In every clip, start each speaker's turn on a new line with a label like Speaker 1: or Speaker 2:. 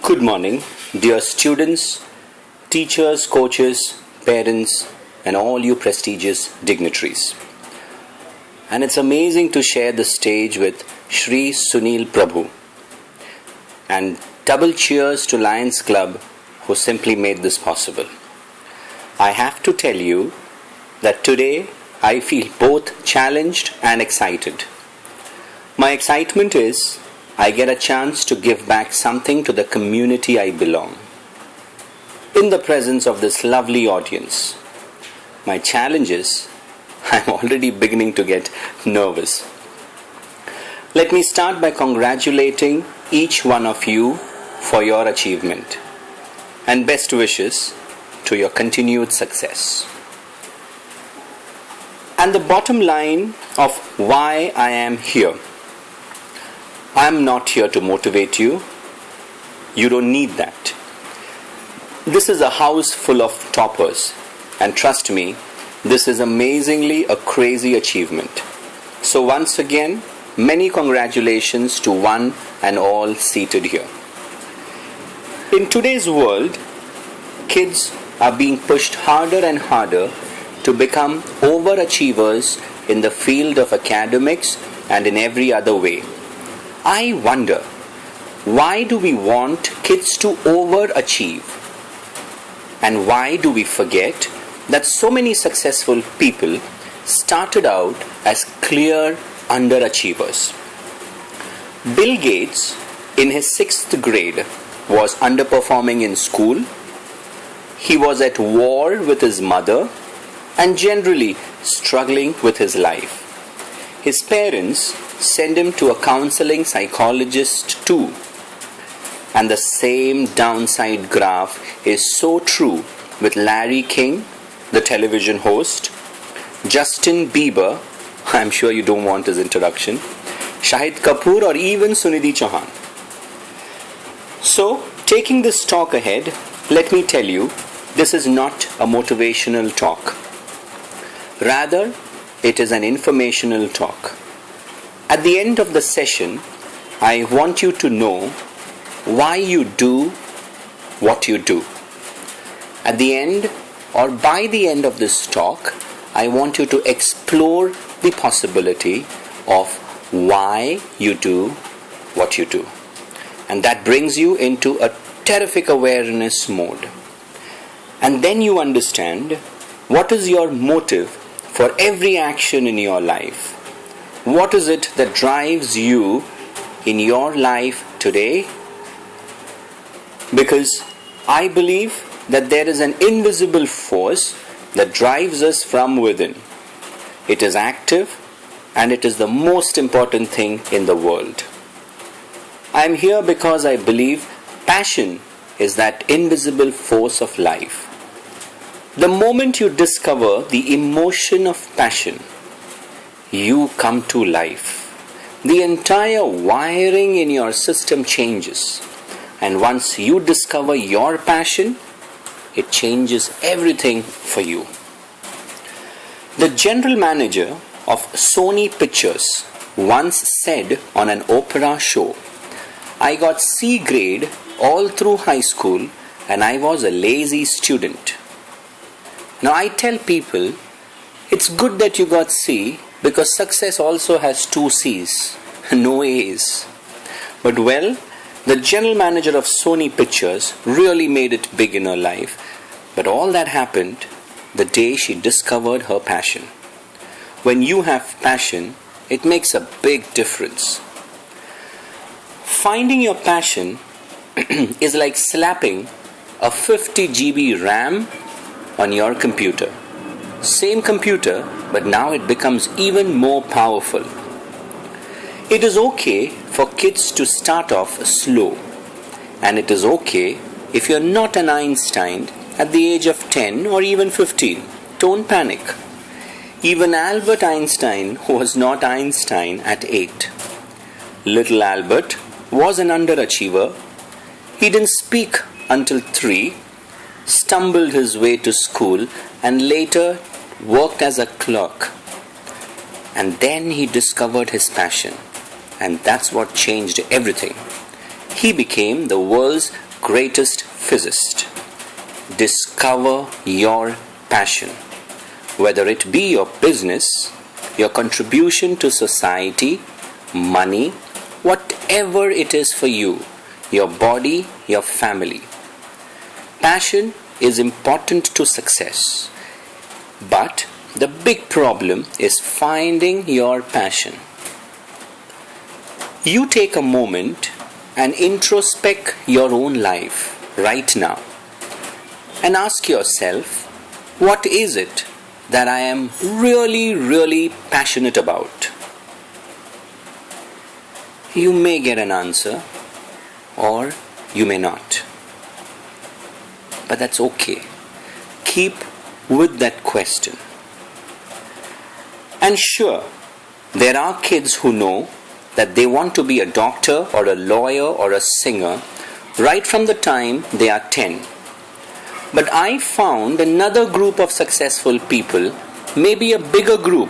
Speaker 1: Good morning, dear students, teachers, coaches, parents, and all you prestigious dignitaries. And it's amazing to share the stage with Shri Sunil Prabhu. And double cheers to Lions Club who simply made this possible. I have to tell you that today I feel both challenged and excited. My excitement is I get a chance to give back something to the community I belong. In the presence of this lovely audience, my challenge is I'm already beginning to get nervous. Let me start by congratulating each one of you for your achievement and best wishes to your continued success. And the bottom line of why I am here. I am not here to motivate you. You don't need that. This is a house full of toppers, and trust me, this is amazingly a crazy achievement. So once again, many congratulations to one and all seated here. In today's world, kids are being pushed harder and harder to become overachievers in the field of academics and in every other way. I wonder, why do we want kids to overachieve? And why do we forget that so many successful people started out as clear underachievers? Bill Gates, in his 6th grade, was underperforming in school. He was at war with his mother and generally struggling with his life. His parents sent him to a counseling psychologist too. And the same downside graph is so true with Larry King, the television host, Justin Bieber, I'm sure you don't want his introduction, Shahid Kapoor, or even Sunidhi Chauhan. So, taking this talk ahead, let me tell you, this is not a motivational talk. Rather, it is an informational talk. At the end of the session, I want you to know why you do what you do. At the end or by the end of this talk, I want you to explore the possibility of why you do what you do. And that brings you into a terrific awareness mode. And then you understand what is your motive for every action in your life. What is it that drives you in your life today? Because I believe that there is an invisible force that drives us from within. It is active and it is the most important thing in the world. I am here because I believe passion is that invisible force of life. The moment you discover the emotion of passion, you come to life. The entire wiring in your system changes. And once you discover your passion, it changes everything for you. The general manager of Sony Pictures once said on an opera show, I got C grade all through high school and I was a lazy student. Now I tell people, it's good that you got C because success also has 2 C's, no A's. But well, the general manager of Sony Pictures really made it big in her life. But all that happened the day she discovered her passion. When you have passion, it makes a big difference. Finding your passion is like slapping a 50 GB RAM on your computer. Same computer, but now it becomes even more powerful. It is okay for kids to start off slow. And it is okay if you're not an Einstein at the age of 10 or even 15. Don't panic. Even Albert Einstein was not Einstein at 8. Little Albert was an underachiever. He didn't speak until 3, stumbled his way to school, and later worked as a clerk. And then he discovered his passion. And that's what changed everything. He became the world's greatest physicist. Discover your passion. Whether it be your business, your contribution to society, money, whatever it is for you, your body, your family. Passion is important to success. But the big problem is finding your passion. You take a moment and introspect your own life right now and ask yourself, what is it that I am really passionate about? You may get an answer or you may not. But that's okay. Keep with that question. And sure, there are kids who know that they want to be a doctor or a lawyer or a singer right from the time they are 10. But I found another group of successful people, maybe a bigger group.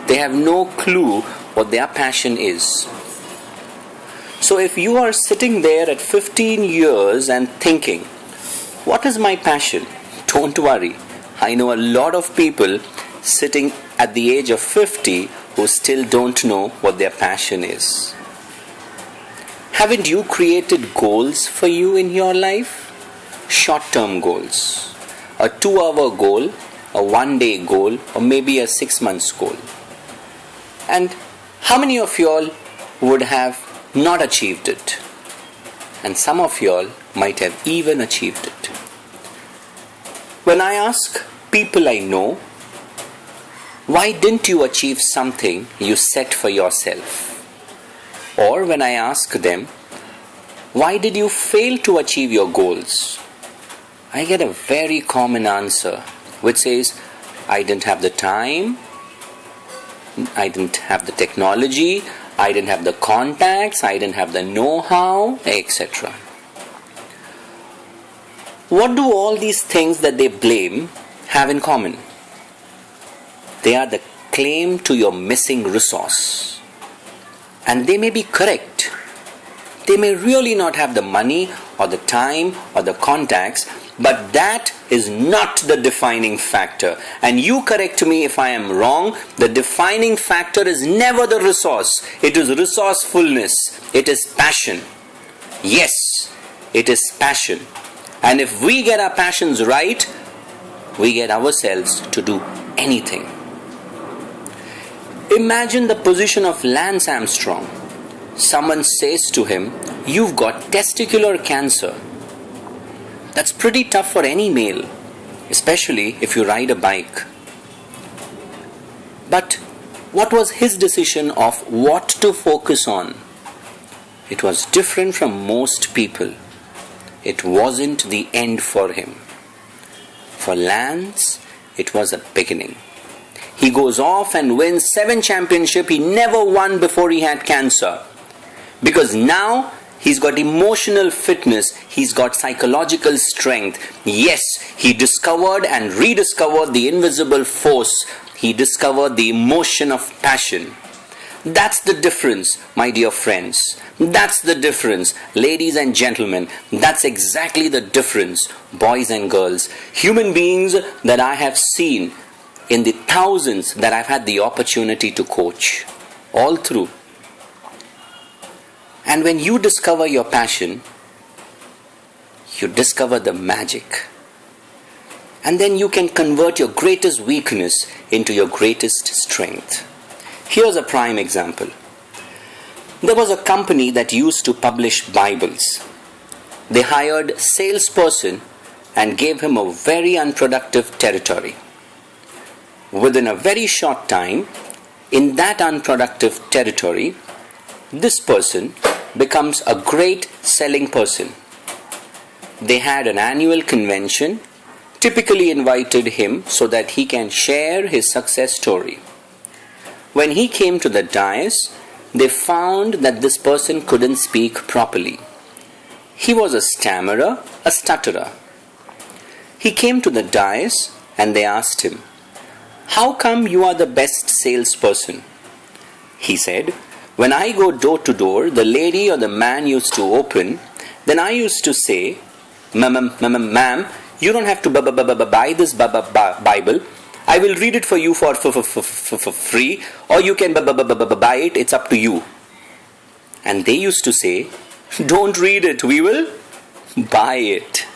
Speaker 1: They have no clue what their passion is. So if you are sitting there at 15 years and thinking, what is my passion? Don't worry. I know a lot of people sitting at the age of 50 who still don't know what their passion is. Haven't you created goals for you in your life? Short-term goals. A 2-hour goal, a 1-day goal, or maybe a 6-month goal. And how many of y'all would have not achieved it? And some of y'all might have even achieved it. When I ask people I know, why didn't you achieve something you set for yourself? Or when I ask them, why did you fail to achieve your goals? I get a very common answer which says, I didn't have the time, I didn't have the technology, I didn't have the contacts, I didn't have the know-how, etc. What do all these things that they blame have in common? They are the claim to your missing resource. And they may be correct. They may really not have the money or the time or the contacts, but that is not the defining factor. And you correct me if I am wrong. The defining factor is never the resource. It is resourcefulness. It is passion. Yes, it is passion. And if we get our passions right, we get ourselves to do anything. Imagine the position of Lance Armstrong. Someone says to him, you've got testicular cancer. That's pretty tough for any male, especially if you ride a bike. But what was his decision of what to focus on? It was different from most people. It wasn't the end for him. For Lance, it was a beginning. He goes off and wins 7 championships he never won before he had cancer. Because now he's got emotional fitness, he's got psychological strength. Yes, he discovered and rediscovered the invisible force. He discovered the emotion of passion. That's the difference, my dear friends. That's the difference, ladies and gentlemen. That's exactly the difference, boys and girls. Human beings that I have seen in the thousands that I've had the opportunity to coach, all through. And when you discover your passion, you discover the magic. And then you can convert your greatest weakness into your greatest strength. Here's a prime example. There was a company that used to publish Bibles. They hired a salesperson and gave him a very unproductive territory. Within a very short time, in that unproductive territory, this person becomes a great selling person. They had an annual convention, typically invited him so that he can share his success story. When he came to the dais, they found that this person couldn't speak properly. He was a stammerer, a stutterer. He came to the dais and they asked him, "How come you are the best salesperson?" He said, "When I go door to door, the lady or the man used to open, then I used to say, Ma'am, you don't have to buy this Bible. I will read it for you for free, or you can buy it. It's up to you. And they used to say, don't read it, we will buy it.